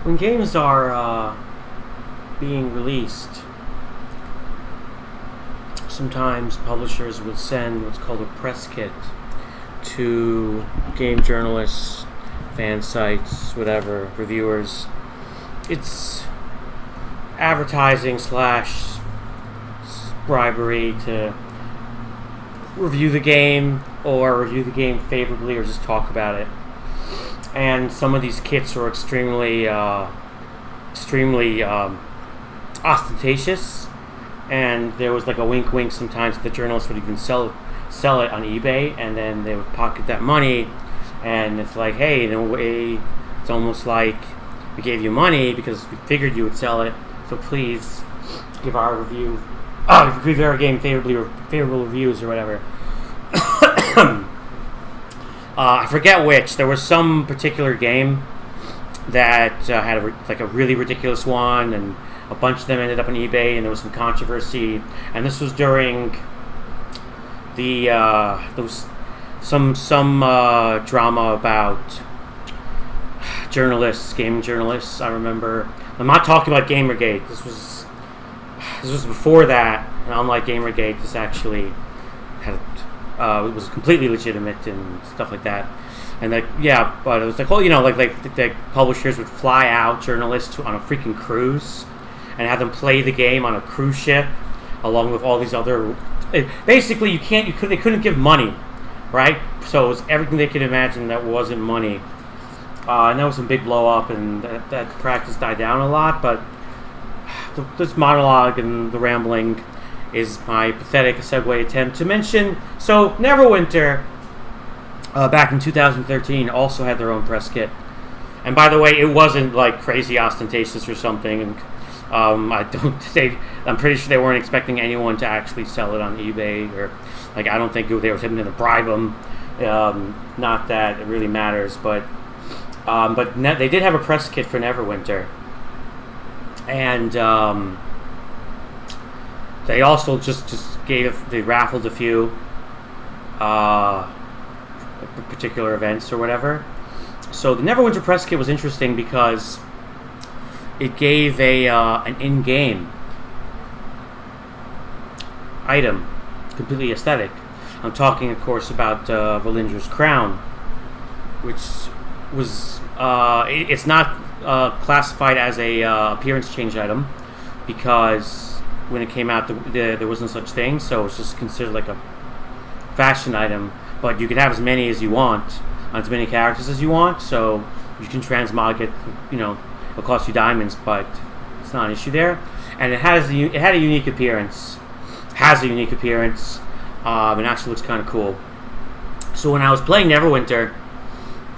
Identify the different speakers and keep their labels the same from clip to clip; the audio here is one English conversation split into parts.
Speaker 1: When games are being released, sometimes publishers would send what's called a press kit to game journalists, fan sites, whatever, reviewers. It's advertising slash bribery to review the game or review the game favorably or just talk about it. And some of these kits are extremely ostentatious, and there was like a wink sometimes that the journalists would even sell it on eBay, and then they would pocket that money, and it's like, hey, in a way, it's almost like we gave you money because we figured you would sell it, so please give our review, review our game favorably or favorable reviews or whatever. I forget which. There was some particular game that had a really ridiculous one, and a bunch of them ended up on eBay, and there was some controversy. And this was during there was some drama about journalists, gaming journalists. I remember. I'm not talking about Gamergate. This was before that, and unlike Gamergate, this actually had. It was completely legitimate and stuff like that, and but it was like, the publishers would fly out journalists on a freaking cruise, and have them play the game on a cruise ship, along with all these other. Basically, they couldn't give money, right? So it was everything they could imagine that wasn't money, and that was a big blow up, and that practice died down a lot. But this monologue and the rambling is my pathetic segue attempt to mention. So Neverwinter, back in 2013, also had their own press kit, and by the way, it wasn't like crazy ostentatious or something. And I'm pretty sure they weren't expecting anyone to actually sell it on eBay, or I don't think they were going to bribe them. Not that it really matters, but they did have a press kit for Neverwinter, and they also just they raffled a few particular events or whatever. So the Neverwinter press kit was interesting because it gave an in-game item, completely aesthetic. I'm talking, of course, about Valindra's crown, which was it's not classified as a appearance change item because when it came out, there wasn't such thing, so it's just considered like a fashion item. But you can have as many as you want, on as many characters as you want, so you can transmog it. It'll cost you diamonds, but it's not an issue there. And it had a unique appearance. Has a unique appearance, and actually looks kind of cool. So when I was playing Neverwinter,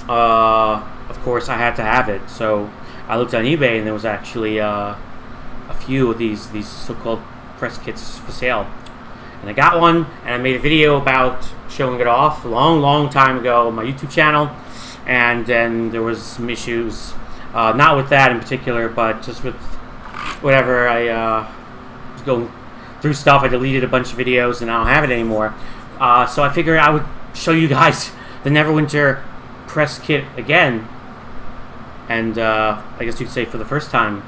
Speaker 1: of course I had to have it. So I looked on eBay, and there was actually a few of these so-called press kits for sale, and I got one, and I made a video about showing it off a long time ago on my YouTube channel. And then there was some issues, not with that in particular, but just with whatever. I was going through stuff. I deleted a bunch of videos, and I don't have it anymore. So I figured I would show you guys the Neverwinter press kit again, and I guess you could say for the first time,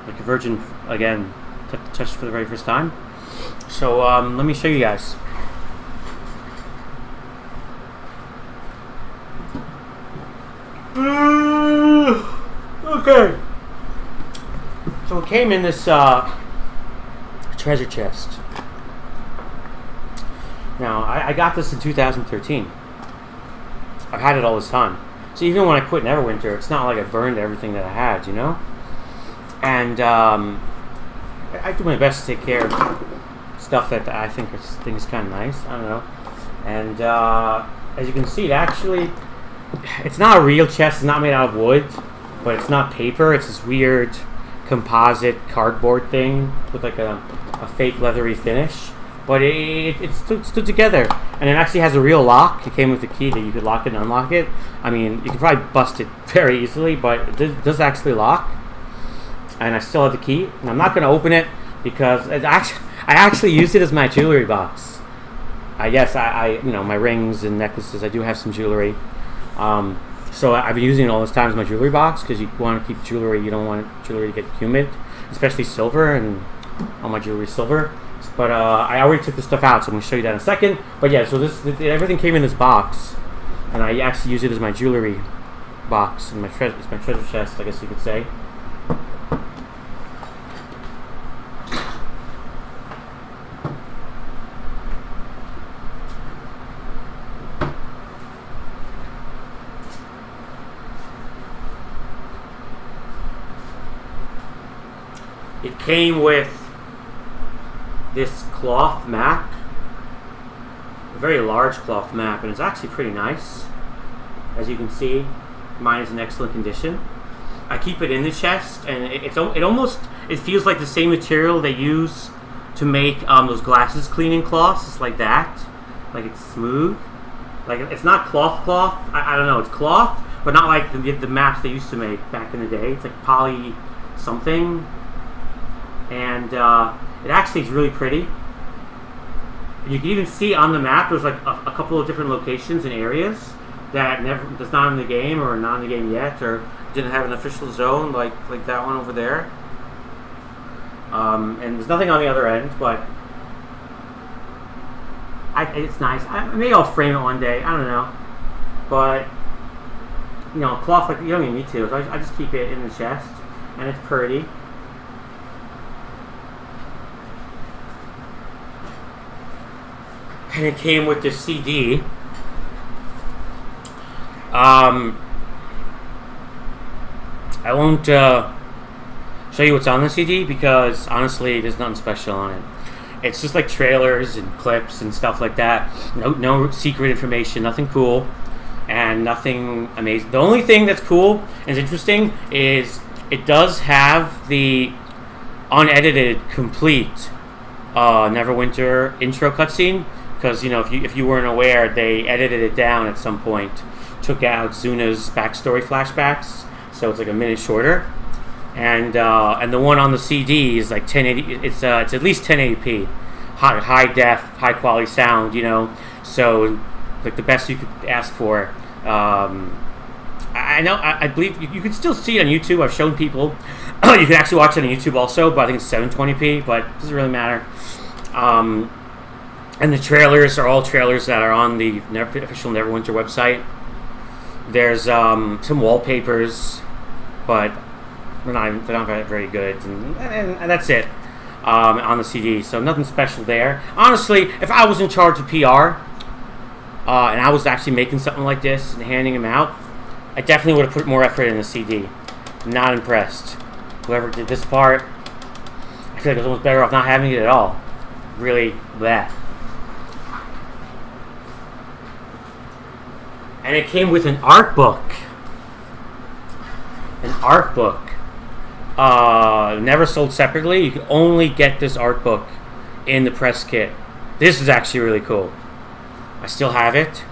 Speaker 1: like a virgin again, touched for the very first time. So let me show you guys. Okay. So it came in this treasure chest. Now, I got this in 2013. I've had it all this time. So even when I quit Neverwinter, it's not like I burned everything that I had, And I do my best to take care of stuff that I think is kind of nice. I don't know. And as you can see, it's not a real chest. It's not made out of wood, but it's not paper. It's this weird composite cardboard thing with like a fake leathery finish. But it stood together, and it actually has a real lock. It came with a key that you could lock it and unlock it. I mean, you could probably bust it very easily, but it does actually lock. And I still have the key, and I'm not going to open it because I actually used it as my jewelry box. I guess my rings and necklaces. I do have some jewelry. So I've been using it all this time as my jewelry box because you want to keep jewelry. You don't want jewelry to get humid, especially silver, and all my jewelry is silver. But I already took this stuff out, so I'm going to show you that in a second. But yeah, so everything came in this box, and I actually use it as my jewelry box, and it's my treasure chest, I guess you could say. It came with this cloth map, a very large cloth map, and it's actually pretty nice. As you can see, mine is in excellent condition. I keep it in the chest, and it feels like the same material they use to make those glasses cleaning cloths. It's like that, like it's smooth, like it's not cloth. I don't know, it's cloth, but not like the maps they used to make back in the day. It's like poly something. And it actually is really pretty. You can even see on the map there's like a couple of different locations and areas that's not in the game or not in the game yet, or didn't have an official zone like that one over there. And there's nothing on the other end, but it's nice. Maybe I'll frame it one day. I don't know, but you know, cloth, like, you don't even need to. So I just keep it in the chest, and it's pretty. And it came with this CD. I won't show you what's on the CD because honestly, there's nothing special on it. It's just like trailers and clips and stuff like that. No secret information, nothing cool, and nothing amazing. The only thing that's cool and interesting is it does have the unedited, complete Neverwinter intro cutscene. Because, you know, if you weren't aware, they edited it down at some point, took out Zuna's backstory flashbacks, so it's like a minute shorter, and the one on the CD is like 1080. It's at least 1080p, high def, high quality sound, you know. So like the best you could ask for. I believe you can still see it on YouTube. I've shown people you can actually watch it on YouTube also, but I think it's 720p, but it doesn't really matter. And the trailers are all trailers that are on the official Neverwinter website. There's some wallpapers, but they're not very good, and that's it on the CD. So nothing special there. Honestly, if I was in charge of PR and I was actually making something like this and handing them out, I definitely would have put more effort in the CD. Not impressed. Whoever did this part, I feel like it was almost better off not having it at all. Really, bleh. And it came with an art book. An art book. Never sold separately. You can only get this art book in the press kit. This is actually really cool. I still have it.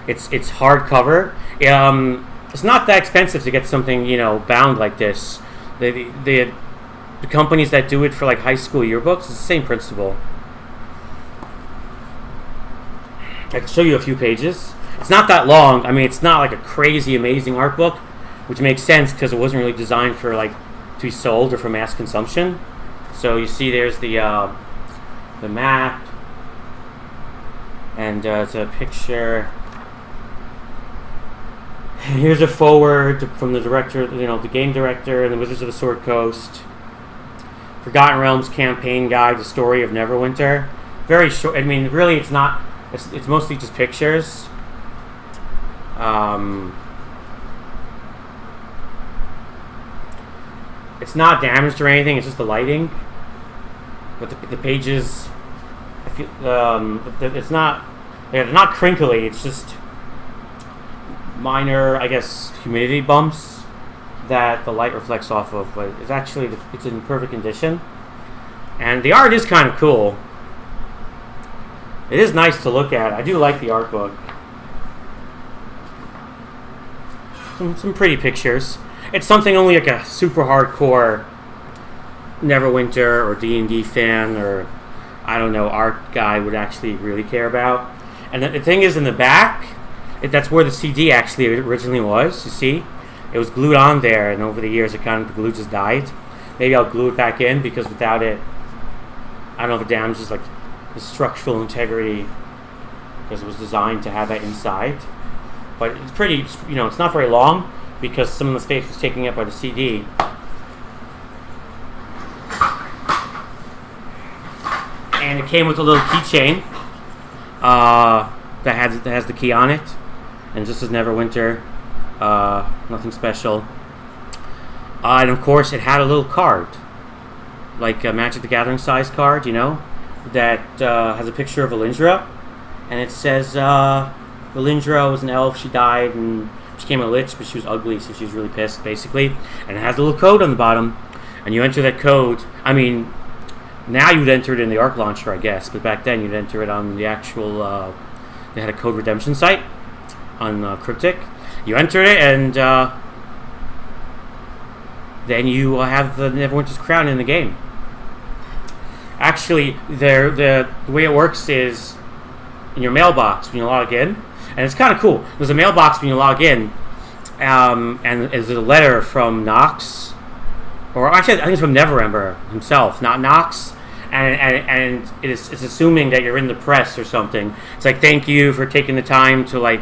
Speaker 1: It's hardcover. It's not that expensive to get something, you know, bound like this. The companies that do it for like high school yearbooks, it's the same principle. I can show you a few pages. It's not that long. I mean, it's not like a crazy amazing art book, which makes sense because it wasn't really designed for like to be sold or for mass consumption. So you see, there's the map, and it's a picture. Here's a forward from the director, you know, the game director, and the Wizards of the Sword Coast. Forgotten Realms campaign guide: the story of Neverwinter. Very short. I mean, really, it's not. It's mostly just pictures. It's not damaged or anything. It's just the lighting. But the pages, I feel, it's not. They're not crinkly. It's just minor, I guess, humidity bumps that the light reflects off of. But it's actually it's in perfect condition, and the art is kind of cool. It is nice to look at. I do like the art book. Some pretty pictures. It's something only like a super hardcore Neverwinter or D&D fan or, I don't know, art guy would actually really care about. And the thing is, in the back, That's where the CD actually originally was. You see, it was glued on there, and over the years, the glue just died. Maybe I'll glue it back in because without it, I don't know if it damages like the structural integrity because it was designed to have that inside. But it's pretty, it's not very long because some of the space was taken up by the CD. And it came with a little keychain that has the key on it, and just as Neverwinter, nothing special. And of course, it had a little card, like a Magic the Gathering size card, that has a picture of Valindra, and it says Valindra was an elf. She died and she became a lich, but she was ugly, so she was really pissed, basically. And it has a little code on the bottom, and you enter that code. I mean, now you'd enter it in the Arc Launcher, I guess, but back then you'd enter it on the actual. They had a code redemption site on Cryptic. You enter it, and then you have the Neverwinter's crown in the game. Actually, the way it works is in your mailbox when you log in, and it's kind of cool. There's a mailbox when you log in, and there's a letter from Nox, or actually I think it's from Neverember himself, not Nox. And it's assuming that you're in the press or something. It's like, thank you for taking the time to like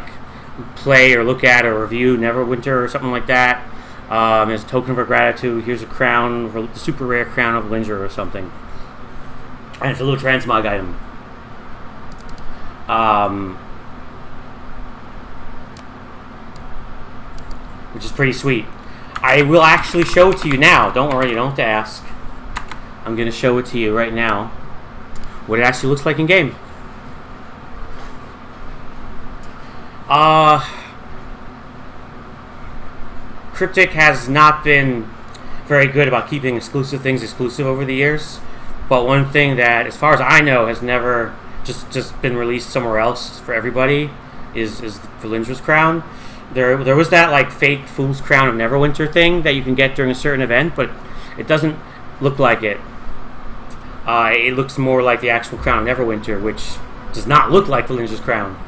Speaker 1: play or look at or review Neverwinter or something like that. As a token of our gratitude, here's a crown, the super rare crown of Valindra or something. And it's a little transmog item. Which is pretty sweet. I will actually show it to you now. Don't worry, you don't have to ask. I'm going to show it to you right now, what it actually looks like in game. Cryptic has not been very good about keeping exclusive things exclusive over the years, but one thing that, as far as I know, has never just been released somewhere else for everybody is Valindra's crown. There was that like fake Fool's Crown of Neverwinter thing that you can get during a certain event, but it doesn't look like it. It looks more like the actual crown of Neverwinter, which does not look like Valindra's crown.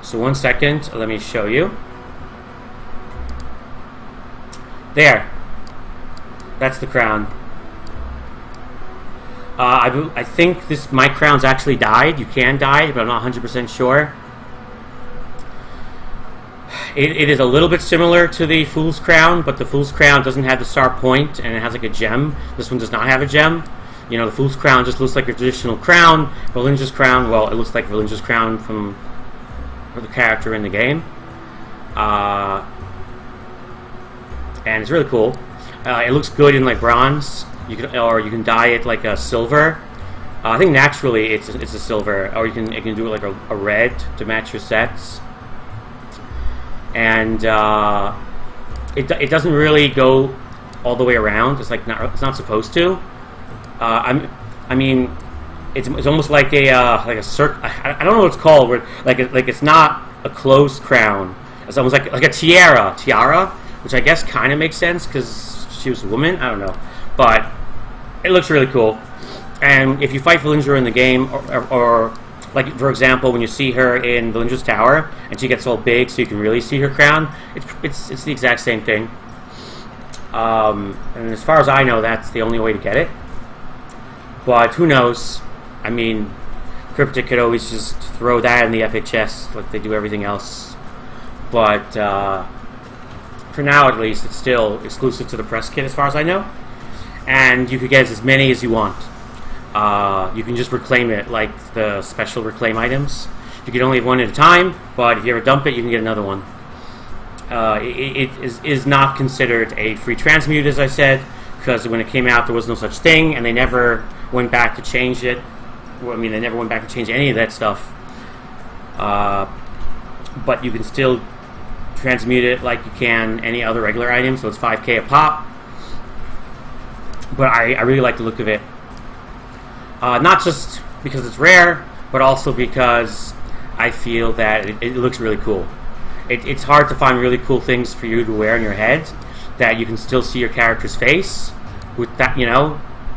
Speaker 1: So 1 second, let me show you. There. That's the crown. I think my crown's actually dyed. You can dye it, but I'm not 100% sure. It is a little bit similar to the Fool's Crown, but the Fool's Crown doesn't have the star point, and it has like a gem. This one does not have a gem. The Fool's Crown just looks like a traditional crown. Valindra's crown, well, it looks like Valindra's crown from the character in the game. And it's really cool. It looks good in like bronze. You can dye it like a silver. I think naturally it's a silver, or you can do it like a red to match your sets. And it doesn't really go all the way around. It's like it's not supposed to. I mean, it's almost like a circle. I don't know what it's called. Where like it's not a closed crown. It's almost like a tiara, which I guess kind of makes sense because she was a woman. I don't know, but it looks really cool. And if you fight Valindra in the game, or like, for example, when you see her in Valindra's tower, and she gets all big so you can really see her crown, it's the exact same thing. And as far as I know, that's the only way to get it. But who knows? I mean, Cryptic could always just throw that in the epic chest like they do everything else. But for now, at least, it's still exclusive to the press kit as far as I know. And you could get as many as you want. You can just reclaim it like the special reclaim items. You can only have one at a time, but if you ever dump it, you can get another one. It is not considered a free transmute, as I said, because when it came out, there was no such thing, and they never went back to change it. I mean, they never went back to change any of that stuff. But you can still transmute it like you can any other regular item, so it's 5k a pop. But I really like the look of it. Not just because it's rare, but also because I feel that it looks really cool. It's hard to find really cool things for you to wear in your head that you can still see your character's face with that,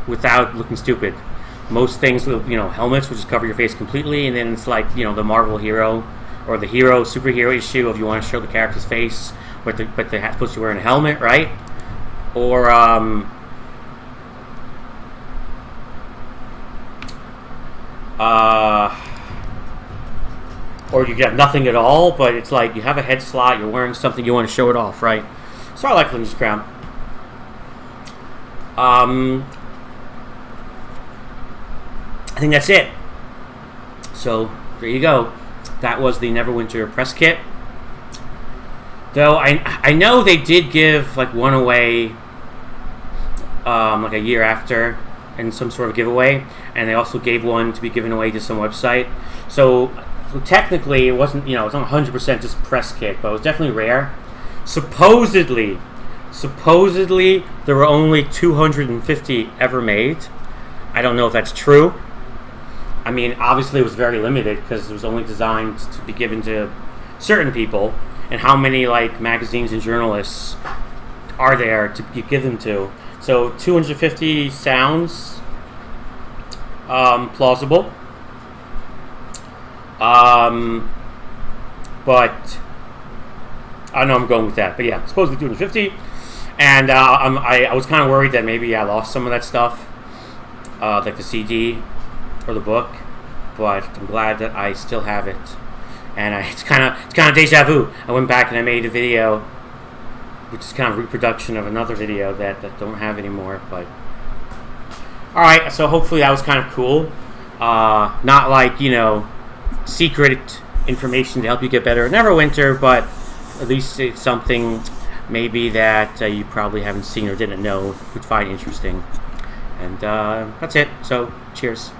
Speaker 1: without looking stupid. most things, helmets will just cover your face completely, and then it's like, the Marvel hero or the hero superhero issue if you want to show the character's face, but they're supposed to be wearing a helmet, right? Or or you have nothing at all, but it's like you have a head slot, you're wearing something, you want to show it off, right? So I like Linda's crown. I think that's it. So there you go. That was the Neverwinter press kit. Though I know they did give like one away like a year after in some sort of giveaway, and they also gave one to be given away to some website. So technically it wasn't, it's not 100% just press kit, but it was definitely rare. Supposedly there were only 250 ever made. I don't know if that's true. I mean, obviously it was very limited because it was only designed to be given to certain people. And how many like magazines and journalists are there to give them to? So 250 sounds plausible. But I know I'm going with that. But yeah, supposedly 250. And I was kind of worried that maybe I lost some of that stuff, like the CD or the book. But I'm glad that I still have it. And it's kind of deja vu. I went back and I made a video, which is kind of reproduction of another video that don't have anymore. But all right, so hopefully that was kind of cool. Not like secret information to help you get better at Neverwinter, but at least it's something maybe that you probably haven't seen or didn't know, would find interesting. And that's it. So cheers.